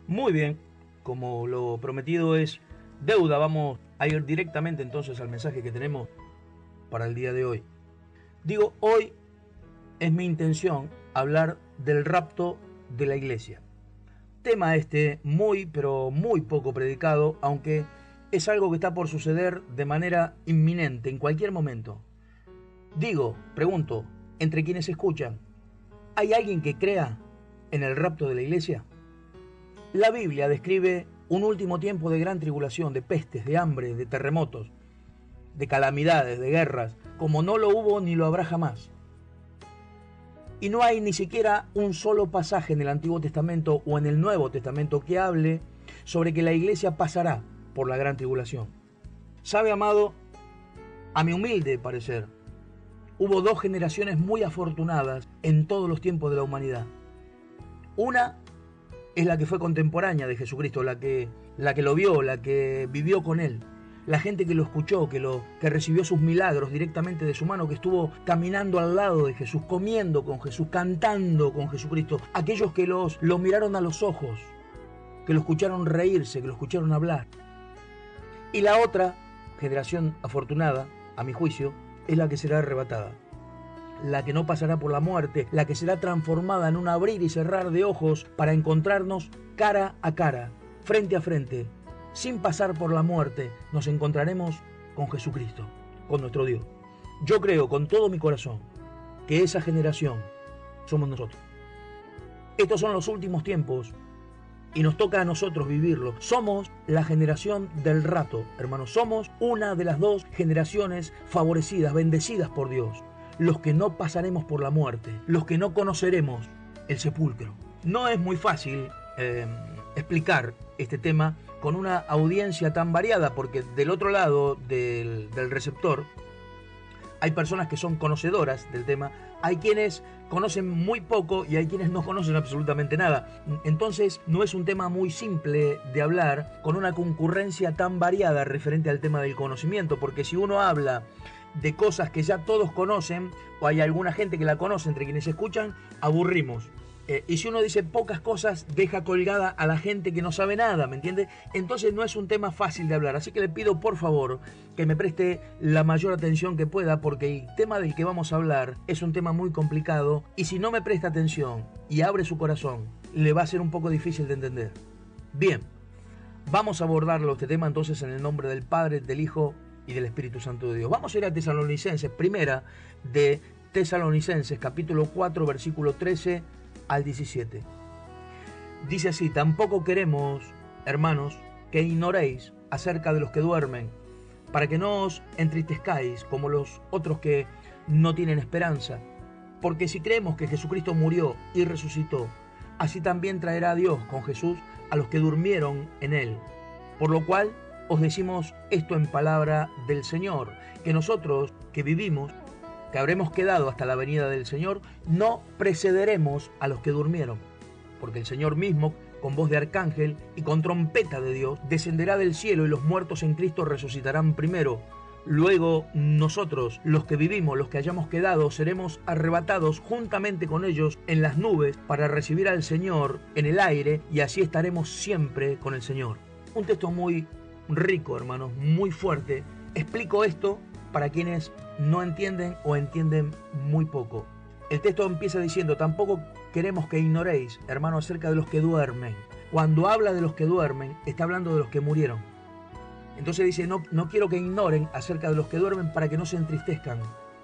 Muy bien, como lo prometido es deuda, vamos a ir directamente entonces al mensaje que tenemos para el día de hoy. Digo, hoy es mi intención hablar del rapto de la iglesia. Tema este muy, pero muy poco predicado, aunque es algo que está por suceder de manera inminente, en cualquier momento. Digo, pregunto, entre quienes escuchan, ¿hay alguien que crea en el rapto de la iglesia? La Biblia describe un último tiempo de gran tribulación, de pestes, de hambre, de terremotos, de calamidades, de guerras, como no lo hubo ni lo habrá jamás. Y no hay ni siquiera un solo pasaje en el Antiguo Testamento o en el Nuevo Testamento que hable sobre que la iglesia pasará por la gran tribulación. ¿Sabe, amado? A mi humilde parecer, hubo dos generaciones muy afortunadas en todos los tiempos de la humanidad. Una es la que fue contemporánea de Jesucristo, la que lo vio, la que vivió con él. La gente que lo escuchó, que recibió sus milagros directamente de su mano, que estuvo caminando al lado de Jesús, comiendo con Jesús, cantando con Jesucristo. Aquellos que lo miraron a los ojos, que lo escucharon reírse, que lo escucharon hablar. Y la otra generación afortunada, a mi juicio, es la que será arrebatada. La que no pasará por la muerte, la que será transformada en un abrir y cerrar de ojos para encontrarnos cara a cara, frente a frente. Sin pasar por la muerte, nos encontraremos con Jesucristo, con nuestro Dios. Yo creo con todo mi corazón que esa generación somos nosotros. Estos son los últimos tiempos y nos toca a nosotros vivirlo. Somos la generación del rato, hermanos. Somos una de las dos generaciones favorecidas, bendecidas por Dios. Los que no pasaremos por la muerte, los que no conoceremos el sepulcro. No es muy fácil explicar este tema con una audiencia tan variada, porque del otro lado del receptor hay personas que son conocedoras del tema, hay quienes conocen muy poco y hay quienes no conocen absolutamente nada. Entonces no es un tema muy simple de hablar con una concurrencia tan variada referente al tema del conocimiento, porque si uno habla de cosas que ya todos conocen, o hay alguna gente que la conoce entre quienes escuchan, aburrimos. Y si uno dice pocas cosas, deja colgada a la gente que no sabe nada, ¿me entiende? Entonces no es un tema fácil de hablar, así que le pido por favor que me preste la mayor atención que pueda, porque el tema del que vamos a hablar es un tema muy complicado, y si no me presta atención y abre su corazón, le va a ser un poco difícil de entender. Bien, vamos a abordarlo este tema entonces en el nombre del Padre, del Hijo y del Espíritu Santo de Dios. Vamos a ir a Tesalonicenses, primera de Tesalonicenses, capítulo 4, versículo 13 al 17. Dice así: tampoco queremos, hermanos, que ignoréis acerca de los que duermen, para que no os entristezcáis como los otros que no tienen esperanza. Porque si creemos que Jesucristo murió y resucitó, así también traerá Dios con Jesús a los que durmieron en él. Por lo cual os decimos esto en palabra del Señor, que nosotros que vivimos, que habremos quedado hasta la venida del Señor, no precederemos a los que durmieron, porque el Señor mismo, con voz de arcángel y con trompeta de Dios, descenderá del cielo, y los muertos en Cristo resucitarán primero. Luego nosotros, los que vivimos, los que hayamos quedado, seremos arrebatados juntamente con ellos en las nubes para recibir al Señor en el aire, y así estaremos siempre con el Señor. Un texto muy rico, hermanos, muy fuerte. Explico esto para quienes no entienden o entienden muy poco. El texto empieza diciendo: tampoco queremos que ignoréis, hermanos, acerca de los que duermen. Cuando habla de los que duermen, está hablando de los que murieron. Entonces dice, no quiero que ignoren acerca de los que duermen, para que no se entristezcan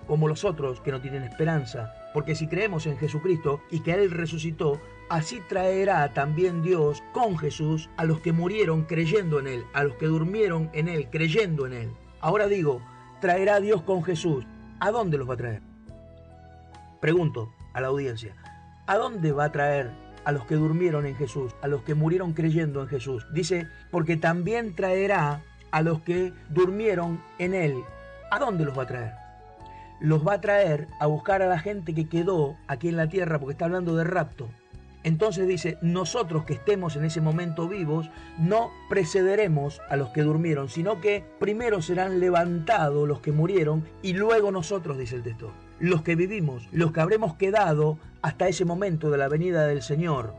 como los otros que no tienen esperanza. Porque si creemos en Jesucristo y que Él resucitó, así traerá también Dios con Jesús a los que murieron creyendo en Él, a los que durmieron en Él, creyendo en Él. Ahora digo, traerá Dios con Jesús. ¿A dónde los va a traer? Pregunto a la audiencia, ¿a dónde va a traer a los que durmieron en Jesús, a los que murieron creyendo en Jesús? Dice, porque también traerá a los que durmieron en Él. ¿A dónde los va a traer? Los va a traer a buscar a la gente que quedó aquí en la tierra, porque está hablando de rapto. Entonces dice, nosotros que estemos en ese momento vivos, no precederemos a los que durmieron, sino que primero serán levantados los que murieron, y luego nosotros, dice el texto, los que vivimos, los que habremos quedado hasta ese momento de la venida del Señor,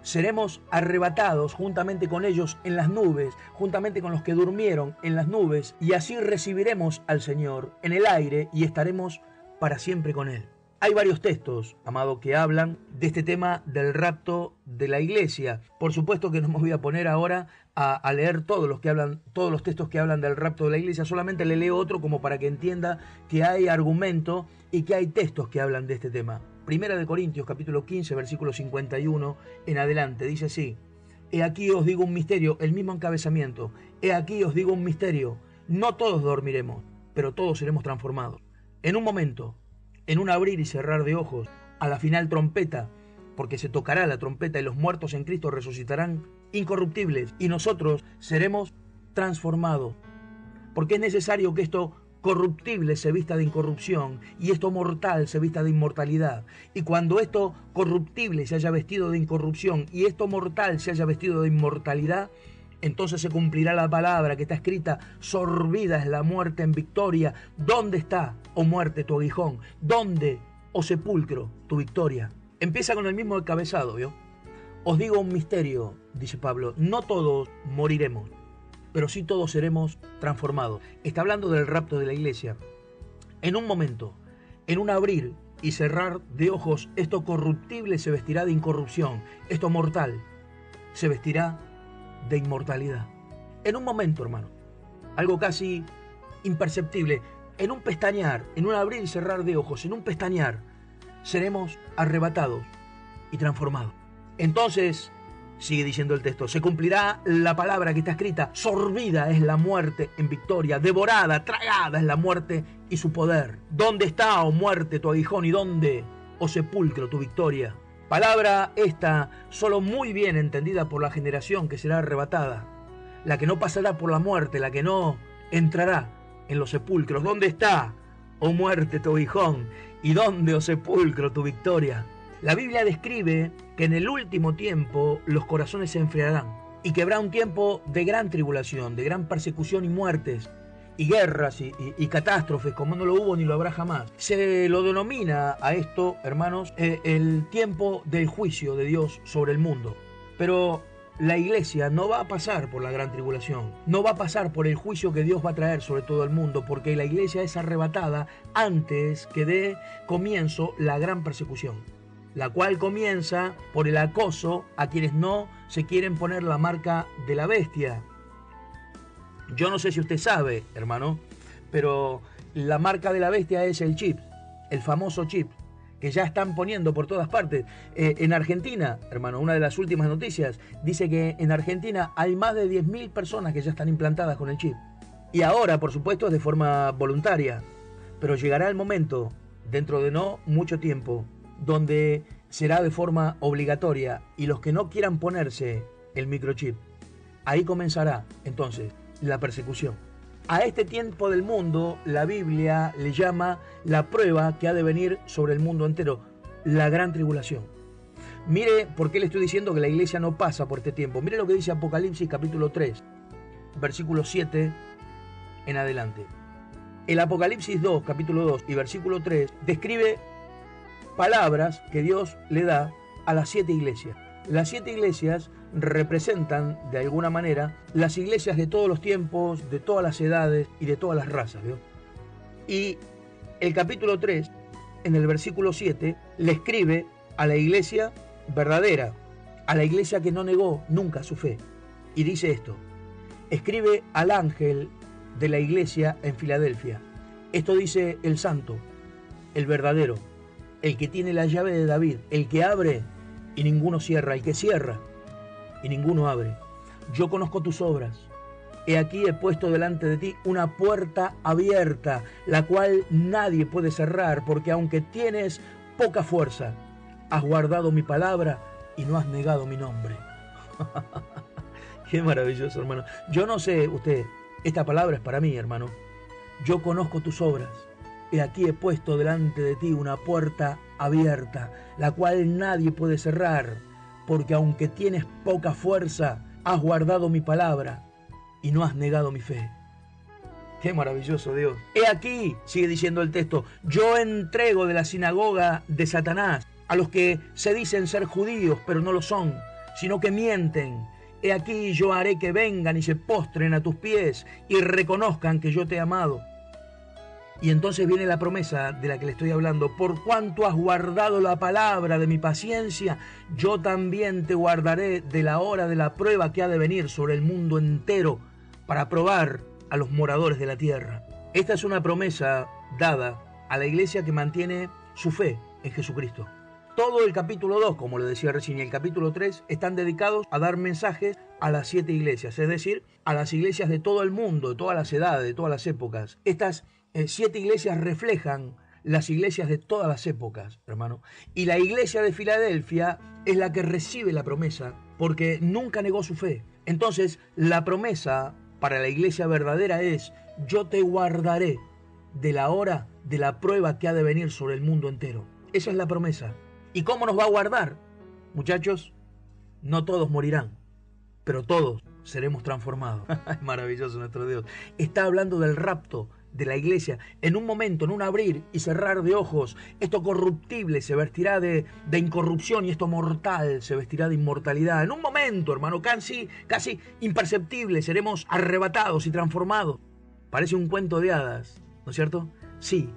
seremos arrebatados juntamente con ellos en las nubes, juntamente con los que durmieron en las nubes, y así recibiremos al Señor en el aire y estaremos para siempre con Él. Hay varios textos, amado, que hablan de este tema del rapto de la iglesia. Por supuesto que no me voy a poner ahora a leer todos los textos que hablan del rapto de la iglesia, solamente le leo otro como para que entienda que hay argumento y que hay textos que hablan de este tema. Primera de Corintios, capítulo 15, versículo 51 en adelante, dice así: He aquí os digo un misterio, el mismo encabezamiento. He aquí os digo un misterio, no todos dormiremos, pero todos seremos transformados. En un momento, en un abrir y cerrar de ojos, a la final trompeta, porque se tocará la trompeta y los muertos en Cristo resucitarán incorruptibles y nosotros seremos transformados. Porque es necesario que esto corruptible se vista de incorrupción y esto mortal se vista de inmortalidad. Y cuando esto corruptible se haya vestido de incorrupción y esto mortal se haya vestido de inmortalidad, entonces se cumplirá la palabra que está escrita: sorbida es la muerte en victoria. ¿Dónde está, oh muerte, tu aguijón? ¿Dónde, oh sepulcro, tu victoria? Empieza con el mismo encabezado, ¿vio? Os digo un misterio, dice Pablo, no todos moriremos, pero sí todos seremos transformados. Está hablando del rapto de la iglesia. En un momento, en un abrir y cerrar de ojos, esto corruptible se vestirá de incorrupción, esto mortal se vestirá de inmortalidad. En un momento, hermano, algo casi imperceptible, en un pestañear, en un abrir y cerrar de ojos, en un pestañear, seremos arrebatados y transformados. Entonces, sigue diciendo el texto, se cumplirá la palabra que está escrita: sorbida es la muerte en victoria, devorada, tragada es la muerte y su poder. ¿Dónde está, oh muerte, tu aguijón? ¿Y dónde, oh sepulcro, tu victoria? Palabra esta solo muy bien entendida por la generación que será arrebatada, la que no pasará por la muerte, la que no entrará en los sepulcros. ¿Dónde está, oh muerte, tu aguijón? ¿Y dónde, oh sepulcro, tu victoria? La Biblia describe que en el último tiempo los corazones se enfriarán y que habrá un tiempo de gran tribulación, de gran persecución y muertes, y guerras y catástrofes como no lo hubo ni lo habrá jamás. Se lo denomina a esto, hermanos, el tiempo del juicio de Dios sobre el mundo. Pero la iglesia no va a pasar por la gran tribulación, no va a pasar por el juicio que Dios va a traer sobre todo el mundo, porque la iglesia es arrebatada antes que dé comienzo la gran persecución, la cual comienza por el acoso a quienes no se quieren poner la marca de la bestia. Yo no sé si usted sabe, hermano, pero la marca de la bestia es el chip, el famoso chip, que ya están poniendo por todas partes. En Argentina, hermano, una de las últimas noticias dice que en Argentina hay más de 10.000 personas que ya están implantadas con el chip. Y ahora, por supuesto, es de forma voluntaria, pero llegará el momento, dentro de no mucho tiempo, donde será de forma obligatoria y los que no quieran ponerse el microchip, ahí comenzará entonces la persecución. A este tiempo del mundo la Biblia le llama la prueba que ha de venir sobre el mundo entero, la gran tribulación. Mire por qué le estoy diciendo que la iglesia no pasa por este tiempo. Mire lo que dice Apocalipsis capítulo 3, versículo 7 en adelante. El Apocalipsis 2, capítulo 2 y versículo 3 describe palabras que Dios le da a las 7 iglesias. Las 7 iglesias representan, de alguna manera, las iglesias de todos los tiempos, de todas las edades y de todas las razas, ¿vio? Y el capítulo 3, en el versículo 7, le escribe a la iglesia verdadera, a la iglesia que no negó nunca su fe. Y dice esto: escribe al ángel de la iglesia en Filadelfia. Esto dice el santo, el verdadero, el que tiene la llave de David, el que abre y ninguno cierra, el que cierra y ninguno abre. Yo conozco tus obras. He aquí he puesto delante de ti una puerta abierta, la cual nadie puede cerrar, porque aunque tienes poca fuerza, has guardado mi palabra y no has negado mi nombre. Qué maravilloso, hermano. Yo no sé usted, esta palabra es para mí, hermano. Yo conozco tus obras. He aquí he puesto delante de ti una puerta abierta, la cual nadie puede cerrar, porque aunque tienes poca fuerza, has guardado mi palabra y no has negado mi fe. Qué maravilloso Dios. He aquí, sigue diciendo el texto, yo entrego de la sinagoga de Satanás a los que se dicen ser judíos, pero no lo son, sino que mienten. He aquí yo haré que vengan y se postren a tus pies y reconozcan que yo te he amado. Y entonces viene la promesa de la que le estoy hablando. Por cuanto has guardado la palabra de mi paciencia, yo también te guardaré de la hora de la prueba que ha de venir sobre el mundo entero para probar a los moradores de la tierra. Esta es una promesa dada a la iglesia que mantiene su fe en Jesucristo. Todo el capítulo 2, como le decía recién, y el capítulo 3 están dedicados a dar mensajes a las 7 iglesias, es decir, a las iglesias de todo el mundo, de todas las edades, de todas las épocas. Estas 7 iglesias reflejan las iglesias de todas las épocas, hermano. Y la iglesia de Filadelfia es la que recibe la promesa porque nunca negó su fe. Entonces, la promesa para la iglesia verdadera es: yo te guardaré de la hora de la prueba que ha de venir sobre el mundo entero. Esa es la promesa. ¿Y cómo nos va a guardar? Muchachos, no todos morirán, pero todos seremos transformados. Es maravilloso nuestro Dios. Está hablando del rapto de la iglesia. En un momento, en un abrir y cerrar de ojos, esto corruptible se vestirá de incorrupción y esto mortal se vestirá de inmortalidad. En un momento, hermano, casi imperceptible, seremos arrebatados y transformados. Parece un cuento de hadas, ¿no es cierto? Sí,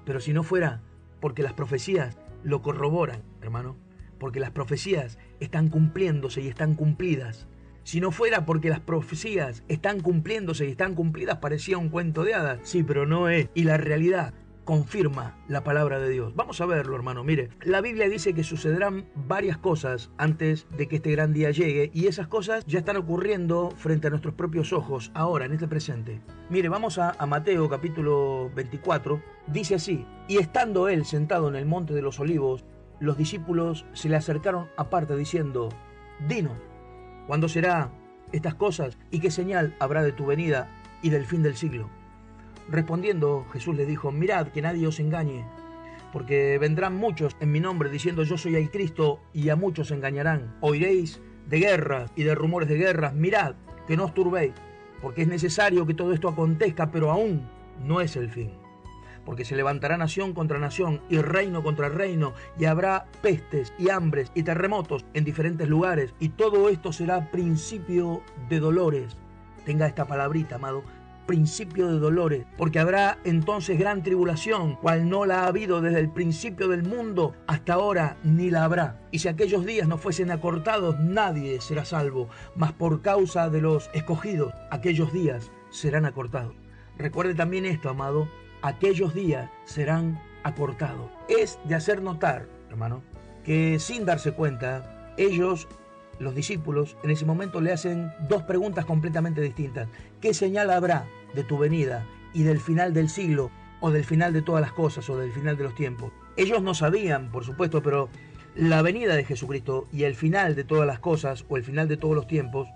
pero si no fuera porque las profecías lo corroboran, hermano, porque las profecías están cumpliéndose y están cumplidas. Si no fuera porque las profecías están cumpliéndose y están cumplidas, parecía un cuento de hadas. Sí, pero no es. Y la realidad confirma la palabra de Dios. Vamos a verlo, hermano. Mire, la Biblia dice que sucederán varias cosas antes de que este gran día llegue, y esas cosas ya están ocurriendo frente a nuestros propios ojos, ahora, en este presente. Mire, vamos a Mateo capítulo 24. Dice así: y estando él sentado en el monte de los olivos, los discípulos se le acercaron aparte diciendo: dinos, ¿cuándo será estas cosas y qué señal habrá de tu venida y del fin del siglo? Respondiendo, Jesús les dijo: mirad que nadie os engañe, porque vendrán muchos en mi nombre diciendo: yo soy el Cristo, y a muchos engañarán. Oiréis de guerras y de rumores de guerras. Mirad que no os turbéis, porque es necesario que todo esto acontezca, pero aún no es el fin. Porque se levantará nación contra nación y reino contra reino, y habrá pestes y hambres y terremotos en diferentes lugares, y todo esto será principio de dolores. Tenga esta palabrita, amado: principio de dolores, porque habrá entonces gran tribulación, cual no la ha habido desde el principio del mundo hasta ahora, ni la habrá. Y si aquellos días no fuesen acortados, nadie será salvo, mas por causa de los escogidos, aquellos días serán acortados. Recuerde también esto, amado: aquellos días serán acortados. Es de hacer notar, hermano, que sin darse cuenta, ellos, los discípulos, en ese momento le hacen dos preguntas completamente distintas. ¿Qué señal habrá de tu venida y del final del siglo, o del final de todas las cosas, o del final de los tiempos? Ellos no sabían, por supuesto, pero la venida de Jesucristo y el final de todas las cosas, o el final de todos los tiempos,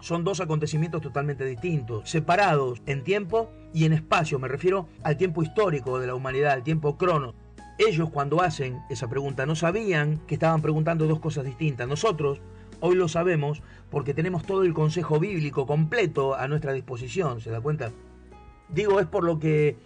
son dos acontecimientos totalmente distintos, separados en tiempo y en espacio. Me refiero al tiempo histórico de la humanidad, al tiempo crono. Ellos, cuando hacen esa pregunta, no sabían que estaban preguntando dos cosas distintas. Nosotros hoy lo sabemos porque tenemos todo el consejo bíblico completo a nuestra disposición, ¿se da cuenta? Digo, es por lo que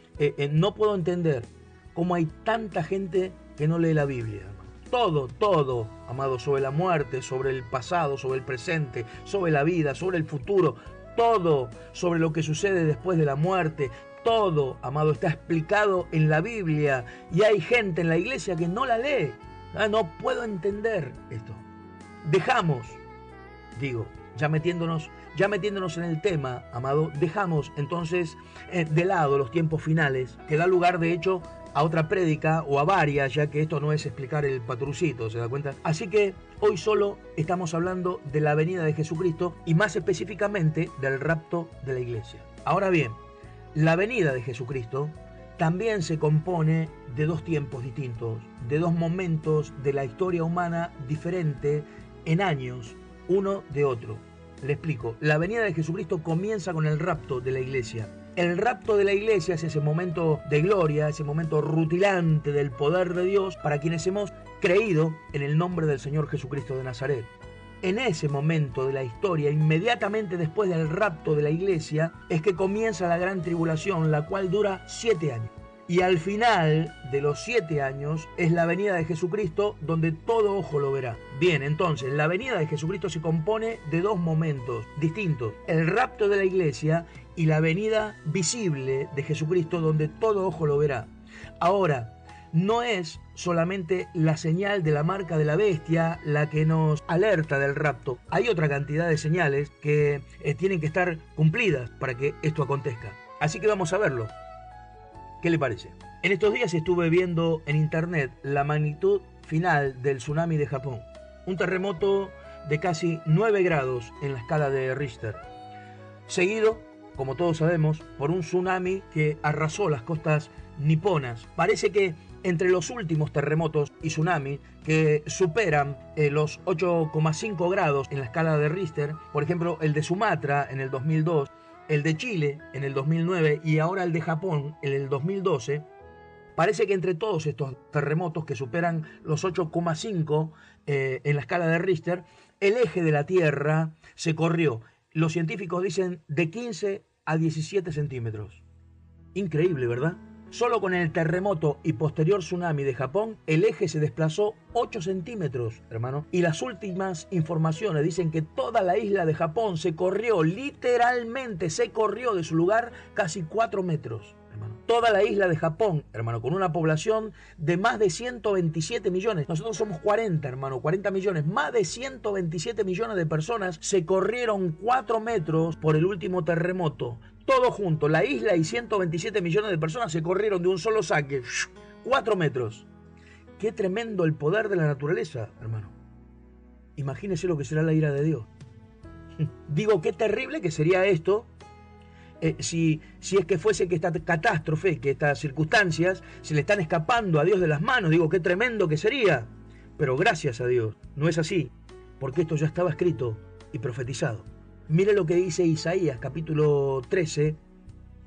no puedo entender cómo hay tanta gente que no lee la Biblia. Todo, amado, sobre la muerte, sobre el pasado, sobre el presente, sobre la vida, sobre el futuro, todo sobre lo que sucede después de la muerte. Todo, amado, está explicado en la Biblia, y hay gente en la iglesia que no la lee. No puedo entender esto. Dejamos, ya metiéndonos en el tema, amado, dejamos entonces de lado los tiempos finales, que da lugar de hecho a otra prédica o a varias, ya que esto no es explicar el patrucito, ¿se da cuenta? Así que hoy solo estamos hablando de la venida de Jesucristo, y más específicamente del rapto de la iglesia. Ahora bien, la venida de Jesucristo también se compone de dos tiempos distintos, de dos momentos de la historia humana diferente en años, uno de otro. Le explico. La venida de Jesucristo comienza con el rapto de la iglesia. El rapto de la iglesia es ese momento de gloria, ese momento rutilante del poder de Dios para quienes hemos creído en el nombre del Señor Jesucristo de Nazaret. En ese momento de la historia, inmediatamente después del rapto de la iglesia, es que comienza la gran tribulación, la cual dura 7 años. Y al final de los 7 años es la venida de Jesucristo donde todo ojo lo verá. Bien, entonces la venida de Jesucristo se compone de 2 momentos distintos. El rapto de la iglesia y la venida visible de Jesucristo donde todo ojo lo verá. Ahora, no es solamente la señal de la marca de la bestia la que nos alerta del rapto. Hay otra cantidad de señales que tienen que estar cumplidas para que esto acontezca. Así que vamos a verlo. ¿Qué le parece? En estos días estuve viendo en internet la magnitud final del tsunami de Japón. Un terremoto de casi 9 grados en la escala de Richter. Seguido, como todos sabemos, por un tsunami que arrasó las costas niponas. Parece que entre los últimos terremotos y tsunamis que superan los 8,5 grados en la escala de Richter, por ejemplo el de Sumatra en el 2002, el de Chile en el 2009 y ahora el de Japón en el 2012, parece que entre todos estos terremotos que superan los 8,5 en la escala de Richter, el eje de la Tierra se corrió. Los científicos dicen de 15 a 17 centímetros. Increíble, ¿verdad? Solo con el terremoto y posterior tsunami de Japón, el eje se desplazó 8 centímetros, hermano. Y las últimas informaciones dicen que toda la isla de Japón se corrió, literalmente se corrió de su lugar casi 4 metros, hermano. Toda la isla de Japón, hermano, con una población de más de 127 millones. Nosotros somos 40, hermano, 40 millones. Más de 127 millones de personas se corrieron 4 metros por el último terremoto. Todo junto, la isla y 127 millones de personas se corrieron de un solo saque. 4 metros. Qué tremendo el poder de la naturaleza, hermano. Imagínese lo que será la ira de Dios. Digo, qué terrible que sería esto si es que fuese que esta catástrofe, que estas circunstancias se le están escapando a Dios de las manos. Digo, qué tremendo que sería. Pero gracias a Dios, no es así, porque esto ya estaba escrito y profetizado. Mire lo que dice Isaías, capítulo 13,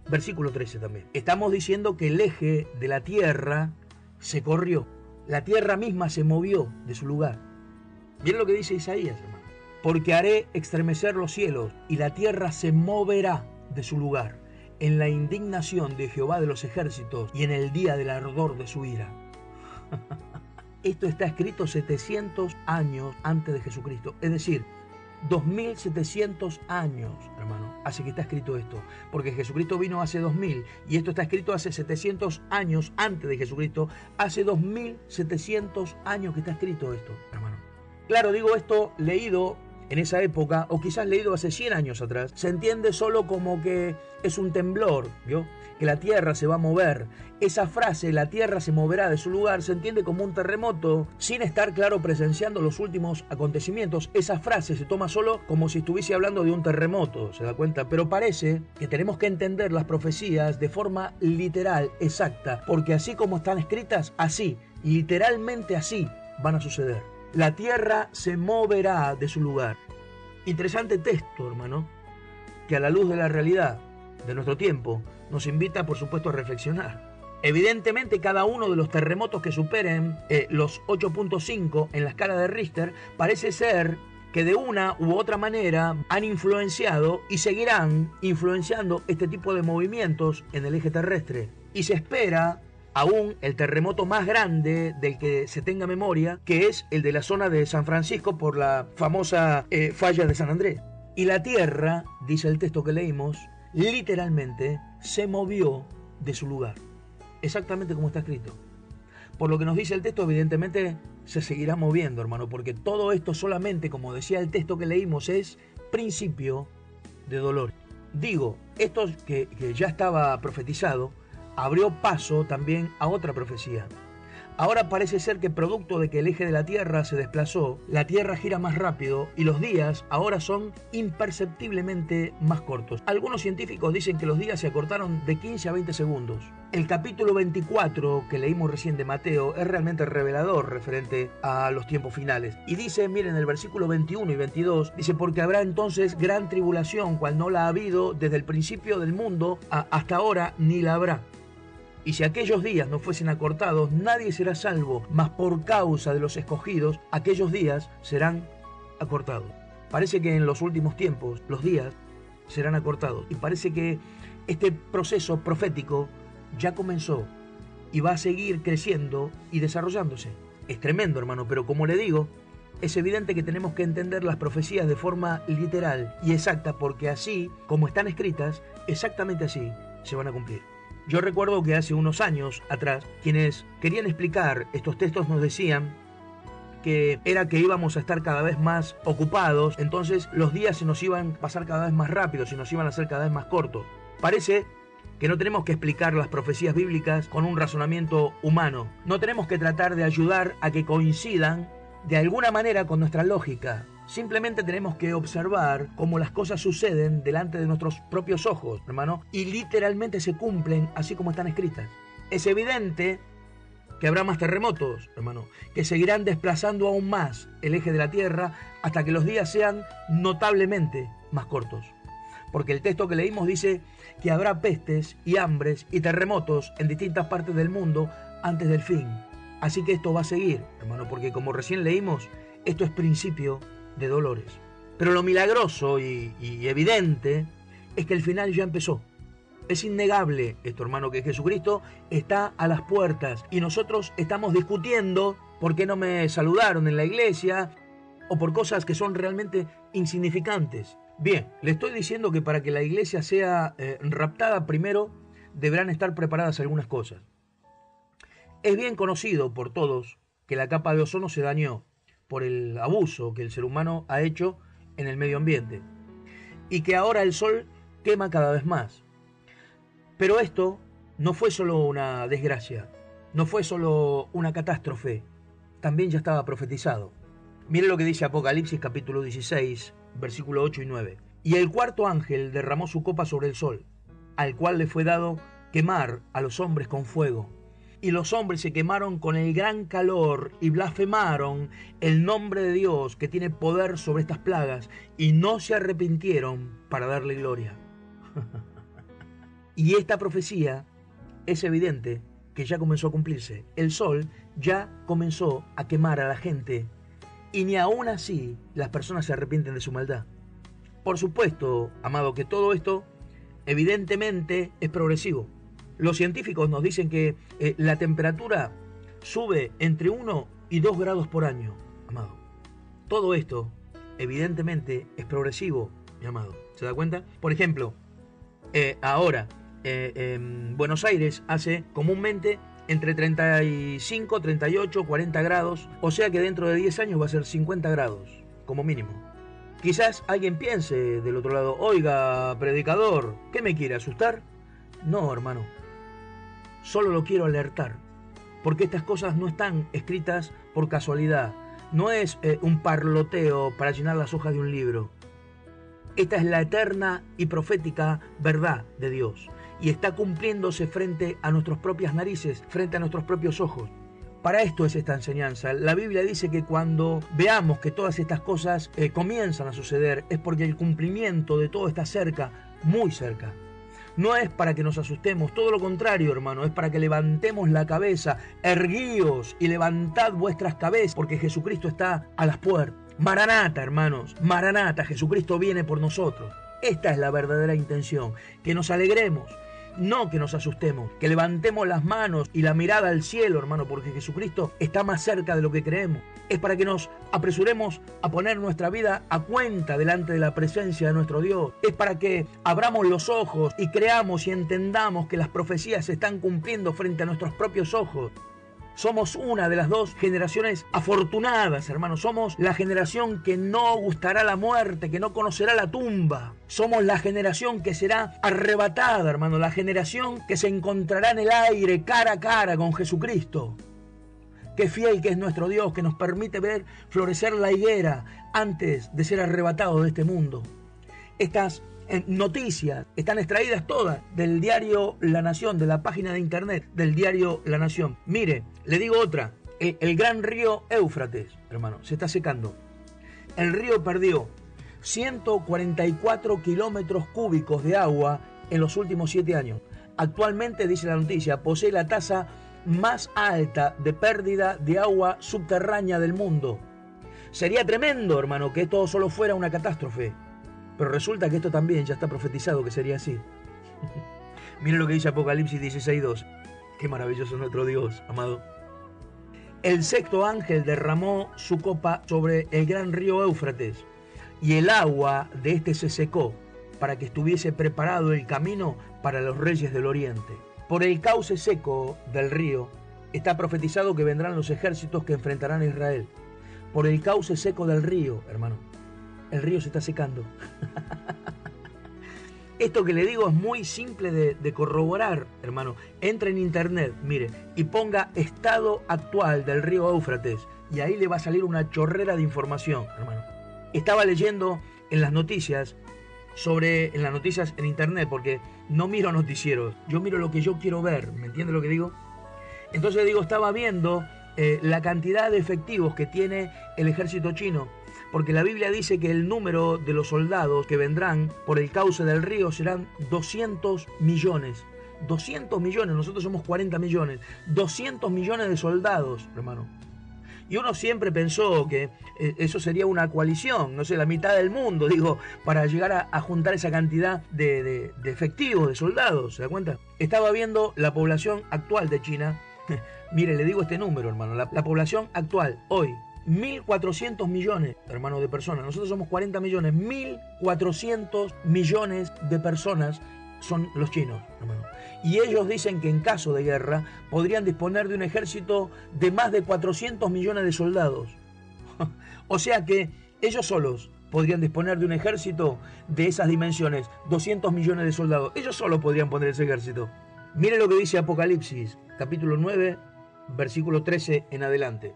versículo 13 también. Estamos diciendo que el eje de la tierra se corrió. La tierra misma se movió de su lugar. Mire lo que dice Isaías, hermano. Porque haré estremecer los cielos y la tierra se moverá de su lugar en la indignación de Jehová de los ejércitos y en el día del ardor de su ira. Esto está escrito 700 años antes de Jesucristo. Es decir, 2700 años, hermano, hace que está escrito esto, porque Jesucristo vino hace 2000 y esto está escrito hace 700 años antes de Jesucristo, hace 2700 años que está escrito esto, hermano. Claro, digo esto leído en esa época, o quizás leído hace 100 años atrás, se entiende solo como que es un temblor, ¿vio? Que la tierra se va a mover. Esa frase, la tierra se moverá de su lugar, se entiende como un terremoto, sin estar, claro, presenciando los últimos acontecimientos. Esa frase se toma solo como si estuviese hablando de un terremoto, ¿se da cuenta? Pero parece que tenemos que entender las profecías de forma literal, exacta, porque así como están escritas, así, literalmente así, van a suceder. La tierra se moverá de su lugar. Interesante texto, hermano, que a la luz de la realidad de nuestro tiempo nos invita, por supuesto, a reflexionar. Evidentemente, cada uno de los terremotos que superen los 8.5 en la escala de Richter parece ser que de una u otra manera han influenciado y seguirán influenciando este tipo de movimientos en el eje terrestre. Y se espera aún el terremoto más grande del que se tenga memoria, que es el de la zona de San Francisco por la famosa falla de San Andrés. Y la tierra, dice el texto que leímos, literalmente se movió de su lugar, exactamente como está escrito. Por lo que nos dice el texto, evidentemente se seguirá moviendo, hermano, porque todo esto solamente, como decía el texto que leímos, es principio de dolor. Digo, esto que ya estaba profetizado, abrió paso también a otra profecía. Ahora parece ser que producto de que el eje de la Tierra se desplazó, la Tierra gira más rápido y los días ahora son imperceptiblemente más cortos. Algunos científicos dicen que los días se acortaron de 15 a 20 segundos. El capítulo 24 que leímos recién de Mateo es realmente revelador referente a los tiempos finales. Y dice, miren, el versículo 21 y 22, dice, porque habrá entonces gran tribulación, cual no la ha habido desde el principio del mundo hasta ahora, ni la habrá. Y si aquellos días no fuesen acortados, nadie será salvo, mas por causa de los escogidos, aquellos días serán acortados. Parece que en los últimos tiempos los días serán acortados. Y parece que este proceso profético ya comenzó y va a seguir creciendo y desarrollándose. Es tremendo, hermano, pero como le digo, es evidente que tenemos que entender las profecías de forma literal y exacta, porque así, como están escritas, exactamente así se van a cumplir. Yo recuerdo que hace unos años atrás, quienes querían explicar estos textos nos decían que era que íbamos a estar cada vez más ocupados, entonces los días se nos iban a pasar cada vez más rápido, se nos iban a hacer cada vez más cortos. Parece que no tenemos que explicar las profecías bíblicas con un razonamiento humano. No tenemos que tratar de ayudar a que coincidan de alguna manera con nuestra lógica. Simplemente tenemos que observar cómo las cosas suceden delante de nuestros propios ojos, hermano, y literalmente se cumplen así como están escritas. Es evidente que habrá más terremotos, hermano, que seguirán desplazando aún más el eje de la Tierra hasta que los días sean notablemente más cortos. Porque el texto que leímos dice que habrá pestes y hambres y terremotos en distintas partes del mundo antes del fin. Así que esto va a seguir, hermano, porque como recién leímos, esto es principio de dolores. Pero lo milagroso y evidente es que el final ya empezó. Es innegable esto, hermano, que Jesucristo está a las puertas y nosotros estamos discutiendo por qué no me saludaron en la iglesia o por cosas que son realmente insignificantes. Bien, le estoy diciendo que para que la iglesia sea raptada, primero deberán estar preparadas algunas cosas. Es bien conocido por todos que la capa de ozono se dañó por el abuso que el ser humano ha hecho en el medio ambiente y que ahora el sol quema cada vez más. Pero esto no fue solo una desgracia, no fue solo una catástrofe, también ya estaba profetizado. Mire lo que dice Apocalipsis capítulo 16, versículo 8 y 9. Y el cuarto ángel derramó su copa sobre el sol, al cual le fue dado quemar a los hombres con fuego. Y los hombres se quemaron con el gran calor y blasfemaron el nombre de Dios que tiene poder sobre estas plagas y no se arrepintieron para darle gloria. Y esta profecía es evidente que ya comenzó a cumplirse. El sol ya comenzó a quemar a la gente y ni aún así las personas se arrepienten de su maldad. Por supuesto, amado, que todo esto evidentemente es progresivo. Los científicos nos dicen que la temperatura sube entre 1 y 2 grados por año, amado. Todo esto, evidentemente, es progresivo, mi amado. ¿Se da cuenta? Por ejemplo, ahora, en Buenos Aires hace comúnmente entre 35, 38, 40 grados, o sea que dentro de 10 años va a ser 50 grados, como mínimo. Quizás alguien piense del otro lado, oiga, predicador, ¿qué me quiere asustar? No, hermano. Solo lo quiero alertar, porque estas cosas no están escritas por casualidad, no es un parloteo para llenar las hojas de un libro. Esta es la eterna y profética verdad de Dios, y está cumpliéndose frente a nuestras propias narices, frente a nuestros propios ojos. Para esto es esta enseñanza. La Biblia dice que cuando veamos que todas estas cosas comienzan a suceder, es porque el cumplimiento de todo está cerca, muy cerca. No es para que nos asustemos, todo lo contrario, hermano, es para que levantemos la cabeza, erguíos y levantad vuestras cabezas, porque Jesucristo está a las puertas. Maranata, hermanos, Maranata, Jesucristo viene por nosotros. Esta es la verdadera intención, que nos alegremos, no que nos asustemos, que levantemos las manos y la mirada al cielo, hermano, porque Jesucristo está más cerca de lo que creemos. Es para que nos apresuremos a poner nuestra vida a cuenta delante de la presencia de nuestro Dios. Es para que abramos los ojos y creamos y entendamos que las profecías se están cumpliendo frente a nuestros propios ojos. Somos una de las dos generaciones afortunadas, hermanos. Somos la generación que no gustará la muerte, que no conocerá la tumba. Somos la generación que será arrebatada, hermano. La generación que se encontrará en el aire cara a cara con Jesucristo. Qué fiel que es nuestro Dios, que nos permite ver florecer la higuera antes de ser arrebatado de este mundo. Estas noticias están extraídas todas del diario La Nación, de la página de internet del diario La Nación. Mire, le digo otra. El gran río Éufrates, hermano, se está secando. El río perdió 144 kilómetros cúbicos de agua en los últimos 7 años. Actualmente, dice la noticia, posee la tasa más alta de pérdida de agua subterránea del mundo. Sería tremendo, hermano, que esto solo fuera una catástrofe. Pero resulta que esto también ya está profetizado que sería así. Mire lo que dice Apocalipsis 16:2. Qué maravilloso es nuestro Dios, amado. El sexto ángel derramó su copa sobre el gran río Éufrates, y el agua de este se secó, para que estuviese preparado el camino para los reyes del oriente. Por el cauce seco del río está profetizado que vendrán los ejércitos que enfrentarán a Israel. Por el cauce seco del río, hermano. El río se está secando. Esto que le digo es muy simple de corroborar, hermano. Entra en internet, mire, y ponga estado actual del río Éufrates, y ahí le va a salir una chorrera de información, hermano. Estaba leyendo en las noticias en internet, porque no miro noticieros, yo miro lo que yo quiero ver, ¿me entiende lo que digo? Entonces estaba viendo la cantidad de efectivos que tiene el ejército chino, porque la Biblia dice que el número de los soldados que vendrán por el cauce del río serán 200 millones. 200 millones, nosotros somos 40 millones. 200 millones de soldados, hermano. Y uno siempre pensó que eso sería una coalición, no sé, la mitad del mundo, para llegar a juntar esa cantidad de efectivos, de soldados, ¿se da cuenta? Estaba viendo la población actual de China. Mire, le digo este número, hermano. La población actual, hoy, 1.400 millones, hermano, de personas. Nosotros somos 40 millones. 1.400 millones de personas son los chinos, hermano. Y ellos dicen que en caso de guerra podrían disponer de un ejército de más de 400 millones de soldados. O sea que ellos solos podrían disponer de un ejército de esas dimensiones, 200 millones de soldados. Ellos solos podrían poner ese ejército. Mire lo que dice Apocalipsis, capítulo 9, versículo 13 en adelante.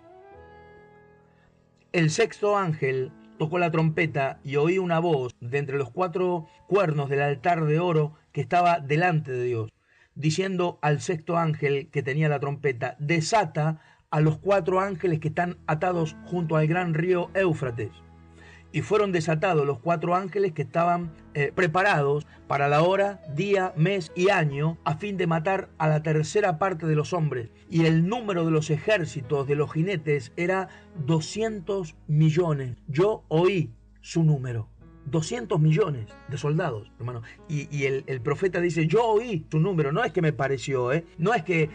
El sexto ángel tocó la trompeta y oí una voz de entre los 4 cuernos del altar de oro que estaba delante de Dios, diciendo al sexto ángel que tenía la trompeta: desata a los 4 ángeles que están atados junto al gran río Éufrates. Y fueron desatados los 4 ángeles que estaban preparados para la hora, día, mes y año, a fin de matar a la tercera parte de los hombres. Y el número de los ejércitos de los jinetes era 200 millones. Yo oí su número. 200 millones de soldados, hermano. Y el profeta dice: yo oí su número, no es que me pareció, no es que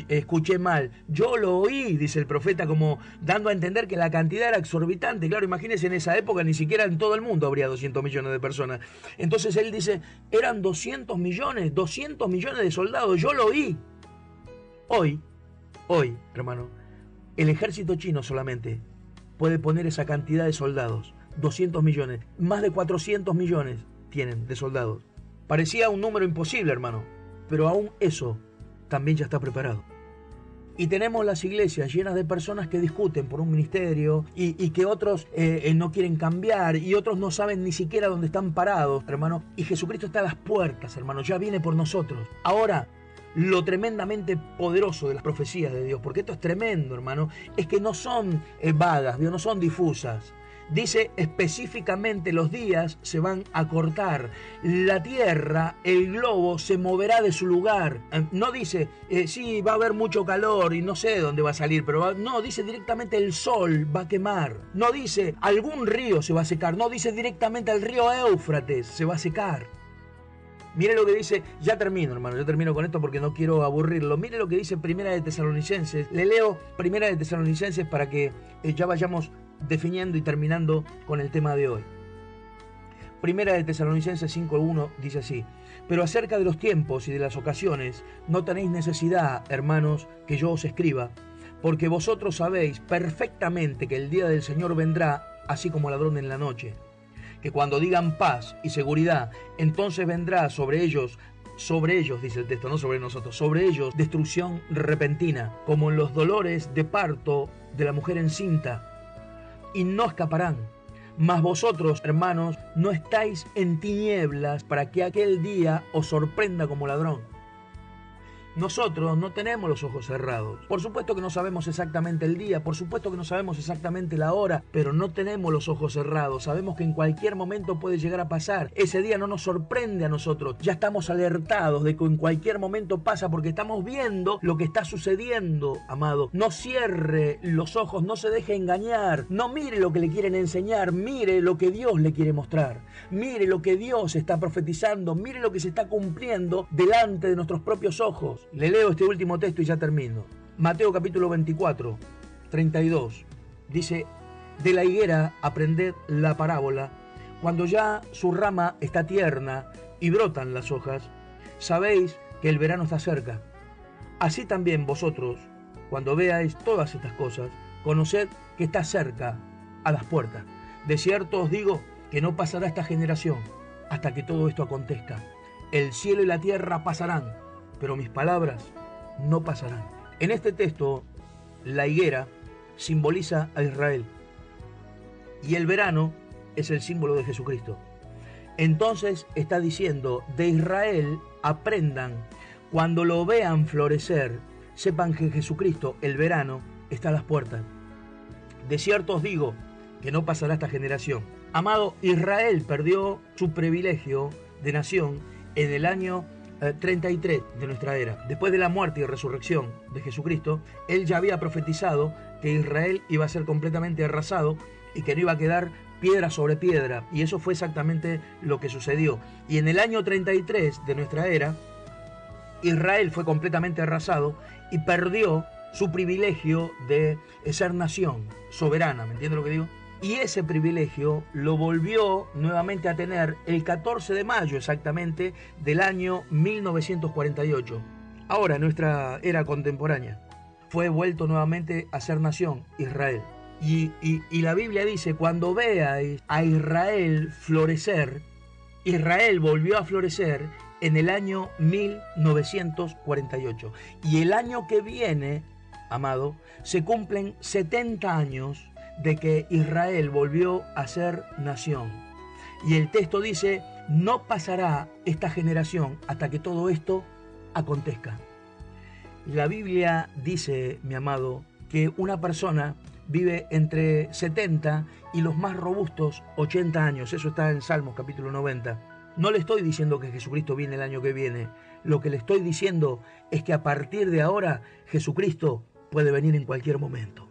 escuché mal, yo lo oí, dice el profeta, como dando a entender que la cantidad era exorbitante. Claro, imagínense, en esa época ni siquiera en todo el mundo habría 200 millones de personas. Entonces él dice: eran 200 millones de soldados, yo lo oí. Hoy, hermano, el ejército chino solamente puede poner esa cantidad de soldados. 200 millones, más de 400 millones tienen de soldados. Parecía un número imposible, hermano, pero aún eso también ya está preparado. Y tenemos las iglesias llenas de personas que discuten por un ministerio y que otros no quieren cambiar, y otros no saben ni siquiera dónde están parados, hermano. Y Jesucristo está a las puertas, hermano, ya viene por nosotros. Ahora, lo tremendamente poderoso de las profecías de Dios, porque esto es tremendo, hermano, es que no son vagas, no son difusas. Dice específicamente: los días se van a cortar, la tierra, el globo se moverá de su lugar. No dice, sí, va a haber mucho calor y no sé dónde va a salir, pero no, dice directamente: el sol va a quemar. No dice algún río se va a secar, no, dice directamente: el río Éufrates se va a secar. Mire lo que dice, ya termino, hermano, yo termino con esto porque no quiero aburrirlo. Mire lo que dice Primera de Tesalonicenses. Le leo Primera de Tesalonicenses para que ya vayamos definiendo y terminando con el tema de hoy. Primera de Tesalonicenses 5:1 dice así: pero acerca de los tiempos y de las ocasiones no tenéis necesidad, hermanos, que yo os escriba, porque vosotros sabéis perfectamente que el día del Señor vendrá así como ladrón en la noche, que cuando digan paz y seguridad, entonces vendrá sobre ellos, dice el texto, no sobre nosotros, sobre ellos destrucción repentina, como en los dolores de parto de la mujer encinta, y no escaparán. Mas vosotros, hermanos, no estáis en tinieblas para que aquel día os sorprenda como ladrón. Nosotros no tenemos los ojos cerrados. Por supuesto que no sabemos exactamente el día, por supuesto que no sabemos exactamente la hora, pero no tenemos los ojos cerrados. Sabemos que en cualquier momento puede llegar a pasar. Ese día no nos sorprende a nosotros. Ya estamos alertados de que en cualquier momento pasa, porque estamos viendo lo que está sucediendo, amado. No cierre los ojos, no se deje engañar. No mire lo que le quieren enseñar, mire lo que Dios le quiere mostrar. Mire lo que Dios está profetizando, mire lo que se está cumpliendo delante de nuestros propios ojos. Dios. Le leo este último texto y ya termino. Mateo capítulo 24, 32. Dice, de la higuera aprended la parábola. Cuando ya su rama está tierna y brotan las hojas, sabéis que el verano está cerca. Así también vosotros, cuando veáis todas estas cosas, conoced que está cerca a las puertas. De cierto os digo que no pasará esta generación hasta que todo esto acontezca. El cielo y la tierra pasarán, pero mis palabras no pasarán. En este texto, la higuera simboliza a Israel y el verano es el símbolo de Jesucristo. Entonces está diciendo, de Israel aprendan, cuando lo vean florecer, sepan que Jesucristo, el verano, está a las puertas. De cierto os digo que no pasará esta generación. Amado, Israel perdió su privilegio de nación en el año 33 de nuestra era. Después de la muerte y resurrección de Jesucristo, él ya había profetizado que Israel iba a ser completamente arrasado y que no iba a quedar piedra sobre piedra. Y eso fue exactamente lo que sucedió. Y en el año 33 de nuestra era, Israel fue completamente arrasado y perdió su privilegio de ser nación soberana. ¿Me entiendes lo que digo? Y ese privilegio lo volvió nuevamente a tener el 14 de mayo exactamente del año 1948. Ahora, en nuestra era contemporánea, fue vuelto nuevamente a ser nación Israel. Y la Biblia dice, cuando veáis a Israel florecer, Israel volvió a florecer en el año 1948. Y el año que viene, amado, se cumplen 70 años de que Israel volvió a ser nación. Y el texto dice, no pasará esta generación hasta que todo esto acontezca. La Biblia dice, mi amado, que una persona vive entre 70 y los más robustos 80 años. Eso está en Salmos capítulo 90. No le estoy diciendo que Jesucristo viene el año que viene. Lo que le estoy diciendo es que a partir de ahora Jesucristo puede venir en cualquier momento.